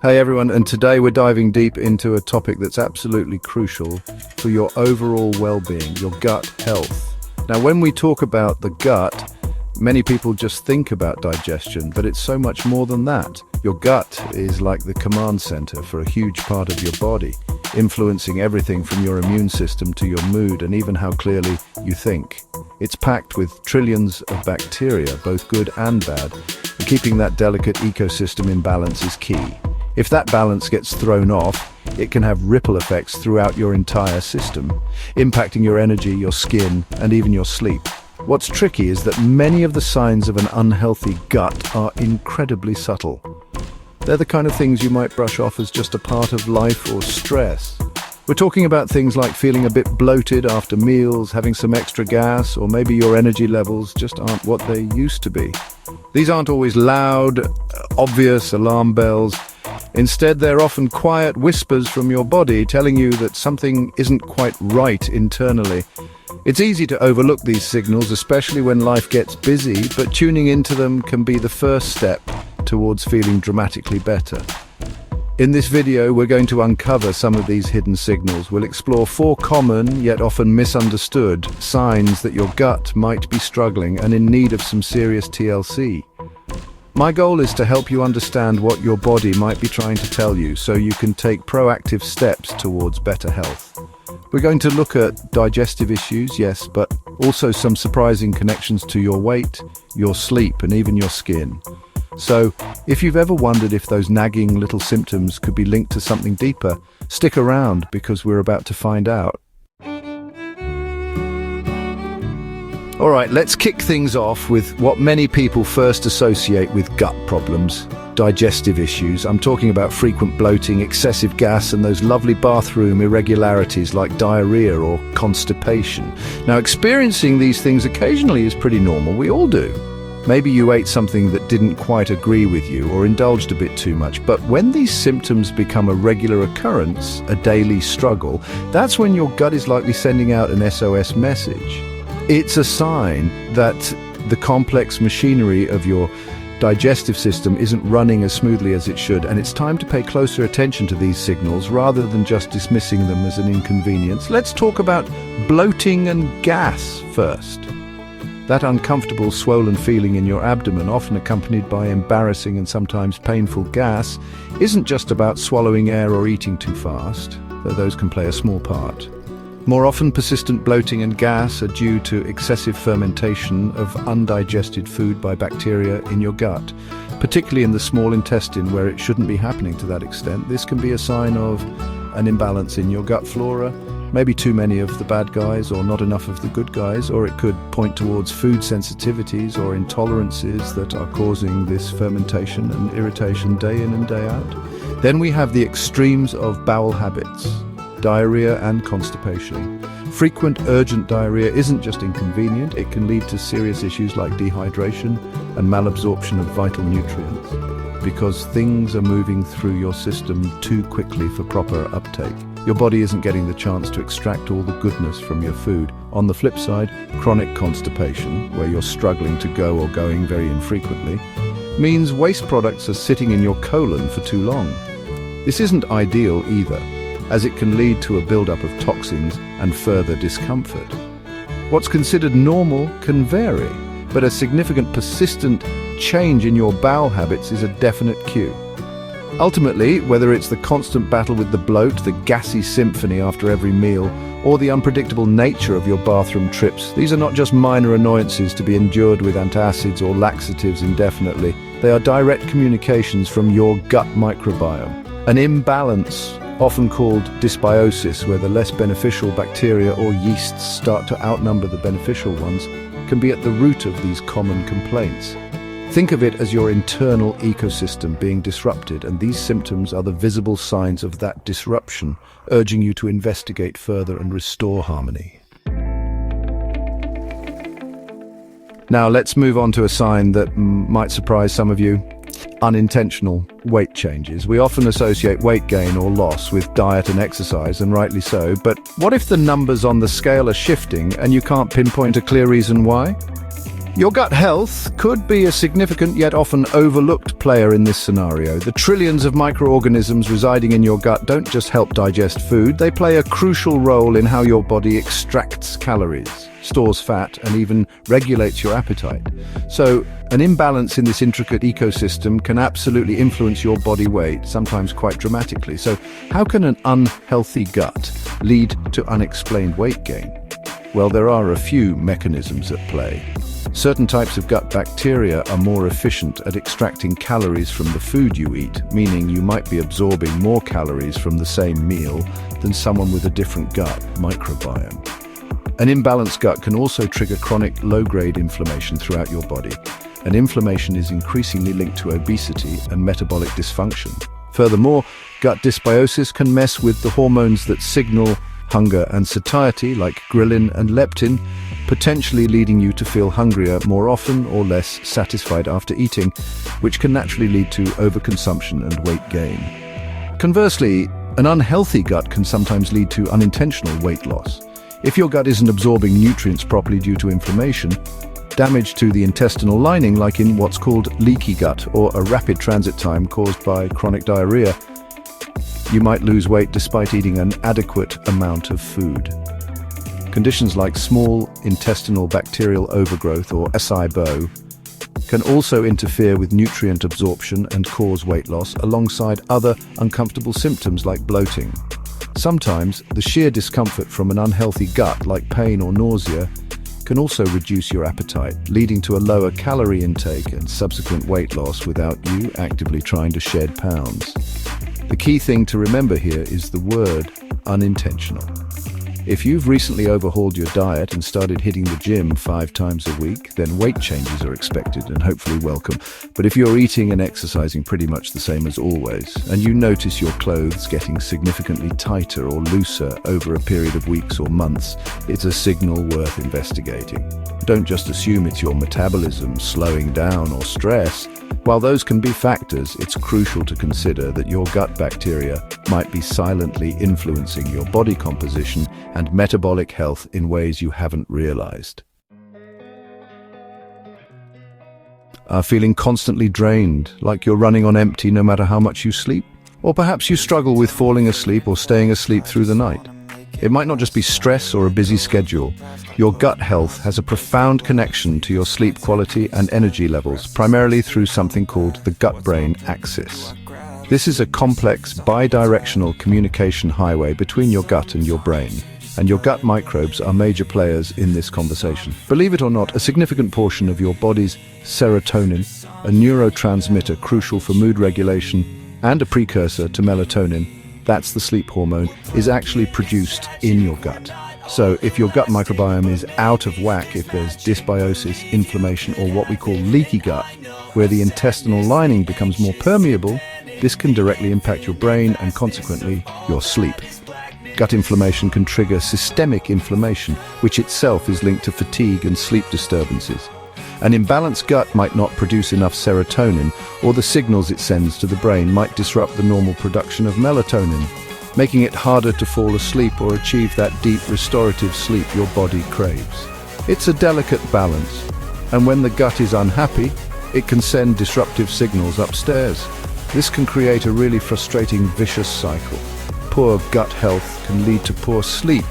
Hey everyone, and today we're diving deep into a topic that's absolutely crucial for your overall well-being, your gut health. Now, when we talk about the gut, many people just think about digestion, but it's so much more than that. Your gut is like the command center for a huge part of your body, influencing everything from your immune system to your mood and even how clearly you think. It's packed with trillions of bacteria, both good and bad, and keeping that delicate ecosystem in balance is key. If that balance gets thrown off, it can have ripple effects throughout your entire system, impacting your energy, your skin, and even your sleep. What's tricky is that many of the signs of an unhealthy gut are incredibly subtle. They're the kind of things you might brush off as just a part of life or stress. We're talking about things like feeling a bit bloated after meals, having some extra gas, or maybe your energy levels just aren't what they used to be. These aren't always loud, obvious alarm bells. Instead, they're often quiet whispers from your body telling you that something isn't quite right internally. It's easy to overlook these signals, especially when life gets busy, but tuning into them can be the first step towards feeling dramatically better. In this video, we're going to uncover some of these hidden signals. We'll explore 4 common, yet often misunderstood, signs that your gut might be struggling and in need of some serious TLC. My goal is to help you understand what your body might be trying to tell you so you can take proactive steps towards better health. We're going to look at digestive issues, yes, but also some surprising connections to your weight, your sleep, and even your skin. So, if you've ever wondered if those nagging little symptoms could be linked to something deeper, stick around because we're about to find out. All right, let's kick things off with what many people first associate with gut problems, digestive issues. I'm talking about frequent bloating, excessive gas, and those lovely bathroom irregularities like diarrhea or constipation. Now, experiencing these things occasionally is pretty normal. We all do. Maybe you ate something that didn't quite agree with you or indulged a bit too much. But when these symptoms become a regular occurrence, a daily struggle, that's when your gut is likely sending out an SOS message. It's a sign that the complex machinery of your digestive system isn't running as smoothly as it should, and it's time to pay closer attention to these signals rather than just dismissing them as an inconvenience. Let's talk about bloating and gas first. That uncomfortable, swollen feeling in your abdomen, often accompanied by embarrassing and sometimes painful gas, isn't just about swallowing air or eating too fast, though those can play a small part. More often, persistent bloating and gas are due to excessive fermentation of undigested food by bacteria in your gut, particularly in the small intestine where it shouldn't be happening to that extent. This can be a sign of an imbalance in your gut flora, maybe too many of the bad guys or not enough of the good guys, or it could point towards food sensitivities or intolerances that are causing this fermentation and irritation day in and day out. Then we have the extremes of bowel habits, diarrhea and constipation. Frequent urgent diarrhea isn't just inconvenient, it can lead to serious issues like dehydration and malabsorption of vital nutrients, because things are moving through your system too quickly for proper uptake. Your body isn't getting the chance to extract all the goodness from your food. On the flip side, chronic constipation, where you're struggling to go or going very infrequently, means waste products are sitting in your colon for too long. This isn't ideal either, as it can lead to a buildup of toxins and further discomfort. What's considered normal can vary, but a significant persistent change in your bowel habits is a definite cue. Ultimately, whether it's the constant battle with the bloat, the gassy symphony after every meal, or the unpredictable nature of your bathroom trips, these are not just minor annoyances to be endured with antacids or laxatives indefinitely. They are direct communications from your gut microbiome. An imbalance, often called dysbiosis, where the less beneficial bacteria or yeasts start to outnumber the beneficial ones, can be at the root of these common complaints. Think of it as your internal ecosystem being disrupted, and these symptoms are the visible signs of that disruption, urging you to investigate further and restore harmony. Now let's move on to a sign that might surprise some of you. Unintentional weight changes. We often associate weight gain or loss with diet and exercise, and rightly so, but what if the numbers on the scale are shifting and you can't pinpoint a clear reason why? Your gut health could be a significant yet often overlooked player in this scenario. The trillions of microorganisms residing in your gut don't just help digest food, they play a crucial role in how your body extracts calories, stores fat, and even regulates your appetite. So, an imbalance in this intricate ecosystem can absolutely influence your body weight, sometimes quite dramatically. So, how can an unhealthy gut lead to unexplained weight gain? Well, there are a few mechanisms at play. Certain types of gut bacteria are more efficient at extracting calories from the food you eat, meaning you might be absorbing more calories from the same meal than someone with a different gut microbiome. An imbalanced gut can also trigger chronic low-grade inflammation throughout your body, and inflammation is increasingly linked to obesity and metabolic dysfunction. Furthermore, gut dysbiosis can mess with the hormones that signal hunger and satiety, like ghrelin and leptin, potentially leading you to feel hungrier more often or less satisfied after eating, which can naturally lead to overconsumption and weight gain. Conversely, an unhealthy gut can sometimes lead to unintentional weight loss. If your gut isn't absorbing nutrients properly due to inflammation, damage to the intestinal lining, like in what's called leaky gut, or a rapid transit time caused by chronic diarrhea, you might lose weight despite eating an adequate amount of food. Conditions like small intestinal bacterial overgrowth, or SIBO, can also interfere with nutrient absorption and cause weight loss, alongside other uncomfortable symptoms like bloating. Sometimes, the sheer discomfort from an unhealthy gut, like pain or nausea, can also reduce your appetite, leading to a lower calorie intake and subsequent weight loss without you actively trying to shed pounds. The key thing to remember here is the word unintentional. If you've recently overhauled your diet and started hitting the gym 5 times a week, then weight changes are expected and hopefully welcome. But if you're eating and exercising pretty much the same as always, and you notice your clothes getting significantly tighter or looser over a period of weeks or months, it's a signal worth investigating. Don't just assume it's your metabolism slowing down or stress. While those can be factors, it's crucial to consider that your gut bacteria might be silently influencing your body composition and metabolic health in ways you haven't realized. Feeling constantly drained, like you're running on empty no matter how much you sleep? Or perhaps you struggle with falling asleep or staying asleep through the night. It might not just be stress or a busy schedule. Your gut health has a profound connection to your sleep quality and energy levels, primarily through something called the gut-brain axis. This is a complex, bi-directional communication highway between your gut and your brain, and your gut microbes are major players in this conversation. Believe it or not, a significant portion of your body's serotonin, a neurotransmitter crucial for mood regulation and a precursor to melatonin, that's the sleep hormone, is actually produced in your gut. So if your gut microbiome is out of whack, if there's dysbiosis, inflammation, or what we call leaky gut, where the intestinal lining becomes more permeable, this can directly impact your brain and consequently your sleep. Gut inflammation can trigger systemic inflammation, which itself is linked to fatigue and sleep disturbances. An imbalanced gut might not produce enough serotonin, or the signals it sends to the brain might disrupt the normal production of melatonin, making it harder to fall asleep or achieve that deep restorative sleep your body craves. It's a delicate balance, and when the gut is unhappy, it can send disruptive signals upstairs. This can create a really frustrating vicious cycle. Poor gut health can lead to poor sleep,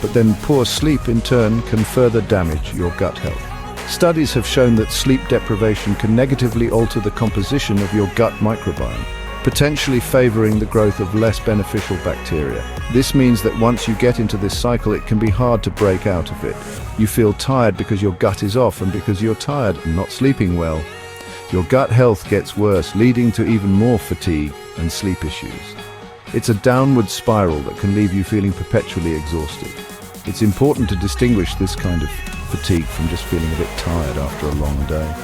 but then poor sleep in turn can further damage your gut health. Studies have shown that sleep deprivation can negatively alter the composition of your gut microbiome, potentially favoring the growth of less beneficial bacteria. This means that once you get into this cycle, it can be hard to break out of it. You feel tired because your gut is off, and because you're tired and not sleeping well, your gut health gets worse, leading to even more fatigue and sleep issues. It's a downward spiral that can leave you feeling perpetually exhausted. It's important to distinguish this kind of fatigue from just feeling a bit tired after a long day.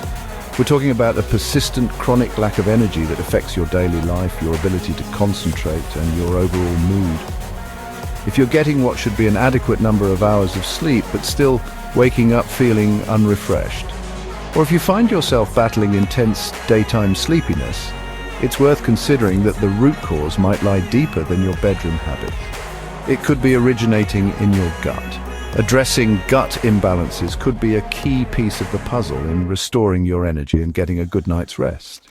We're talking about a persistent, chronic lack of energy that affects your daily life, your ability to concentrate, and your overall mood. If you're getting what should be an adequate number of hours of sleep, but still waking up feeling unrefreshed, or if you find yourself battling intense daytime sleepiness, it's worth considering that the root cause might lie deeper than your bedroom habits. It could be originating in your gut. Addressing gut imbalances could be a key piece of the puzzle in restoring your energy and getting a good night's rest.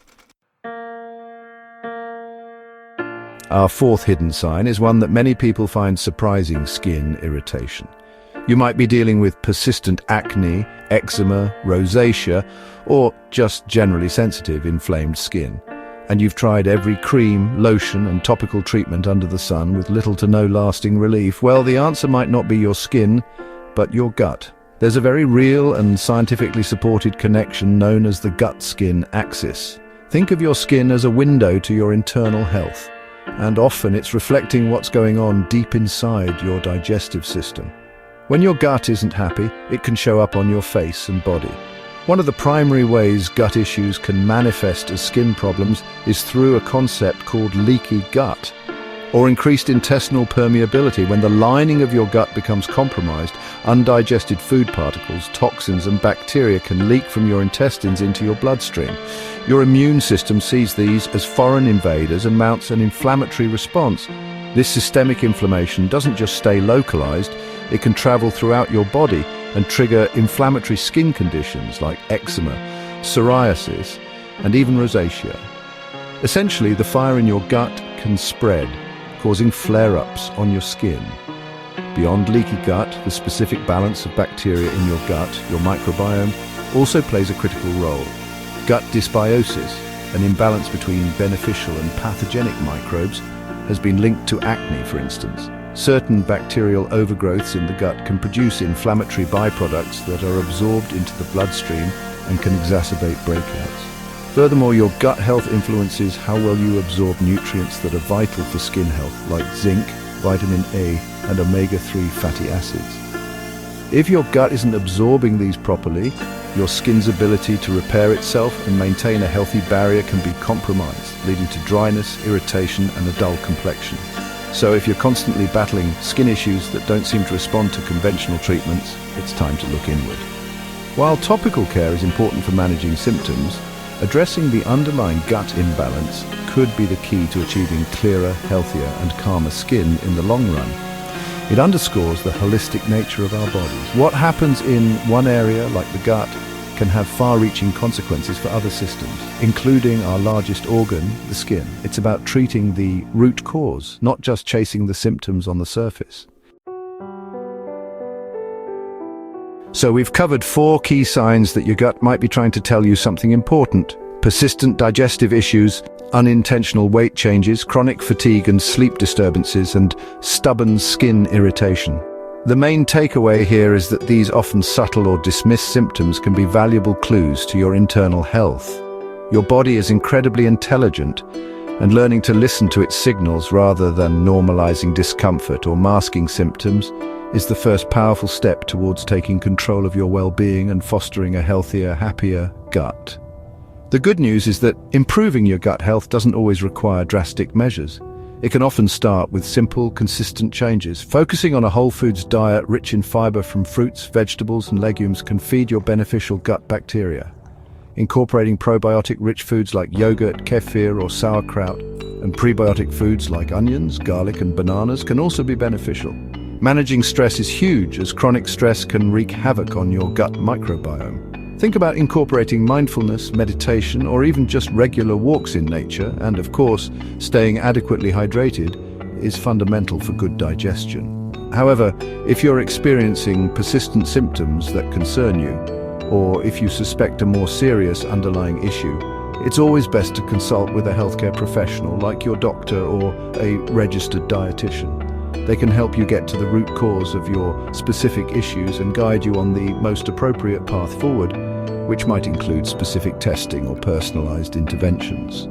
Our fourth hidden sign is one that many people find surprising: skin irritation. You might be dealing with persistent acne, eczema, rosacea, or just generally sensitive, inflamed skin. And you've tried every cream, lotion, and topical treatment under the sun with little to no lasting relief. Well, the answer might not be your skin, but your gut. There's a very real and scientifically supported connection known as the gut-skin axis. Think of your skin as a window to your internal health, and often it's reflecting what's going on deep inside your digestive system. When your gut isn't happy, it can show up on your face and body. One of the primary ways gut issues can manifest as skin problems is through a concept called leaky gut, or increased intestinal permeability. When the lining of your gut becomes compromised, undigested food particles, toxins, and bacteria can leak from your intestines into your bloodstream. Your immune system sees these as foreign invaders and mounts an inflammatory response. This systemic inflammation doesn't just stay localized, it can travel throughout your body and trigger inflammatory skin conditions like eczema, psoriasis, and even rosacea. Essentially, the fire in your gut can spread, causing flare-ups on your skin. Beyond leaky gut, the specific balance of bacteria in your gut, your microbiome, also plays a critical role. Gut dysbiosis, an imbalance between beneficial and pathogenic microbes, has been linked to acne, for instance. Certain bacterial overgrowths in the gut can produce inflammatory byproducts that are absorbed into the bloodstream and can exacerbate breakouts. Furthermore, your gut health influences how well you absorb nutrients that are vital for skin health, like zinc, vitamin A, and omega-3 fatty acids. If your gut isn't absorbing these properly, your skin's ability to repair itself and maintain a healthy barrier can be compromised, leading to dryness, irritation, and a dull complexion. So if you're constantly battling skin issues that don't seem to respond to conventional treatments, it's time to look inward. While topical care is important for managing symptoms, addressing the underlying gut imbalance could be the key to achieving clearer, healthier, and calmer skin in the long run. It underscores the holistic nature of our bodies. What happens in one area, like the gut, can have far-reaching consequences for other systems, including our largest organ, the skin. It's about treating the root cause, not just chasing the symptoms on the surface. So we've covered 4 key signs that your gut might be trying to tell you something important: persistent digestive issues, unintentional weight changes, chronic fatigue and sleep disturbances, and stubborn skin irritation. The main takeaway here is that these often subtle or dismissed symptoms can be valuable clues to your internal health. Your body is incredibly intelligent, and learning to listen to its signals rather than normalizing discomfort or masking symptoms is the first powerful step towards taking control of your well-being and fostering a healthier, happier gut. The good news is that improving your gut health doesn't always require drastic measures. It can often start with simple, consistent changes. Focusing on a whole foods diet rich in fiber from fruits, vegetables, and legumes can feed your beneficial gut bacteria. Incorporating probiotic-rich foods like yogurt, kefir, or sauerkraut, and prebiotic foods like onions, garlic, and bananas can also be beneficial. Managing stress is huge, as chronic stress can wreak havoc on your gut microbiome. Think about incorporating mindfulness, meditation, or even just regular walks in nature, and of course, staying adequately hydrated is fundamental for good digestion. However, if you're experiencing persistent symptoms that concern you, or if you suspect a more serious underlying issue, it's always best to consult with a healthcare professional like your doctor or a registered dietitian. They can help you get to the root cause of your specific issues and guide you on the most appropriate path forward, which might include specific testing or personalized interventions.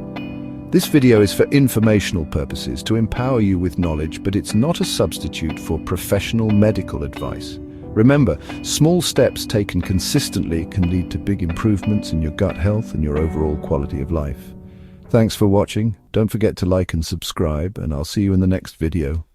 This video is for informational purposes to empower you with knowledge, but it's not a substitute for professional medical advice. Remember, small steps taken consistently can lead to big improvements in your gut health and your overall quality of life. Thanks for watching. Don't forget to like and subscribe, and I'll see you in the next video.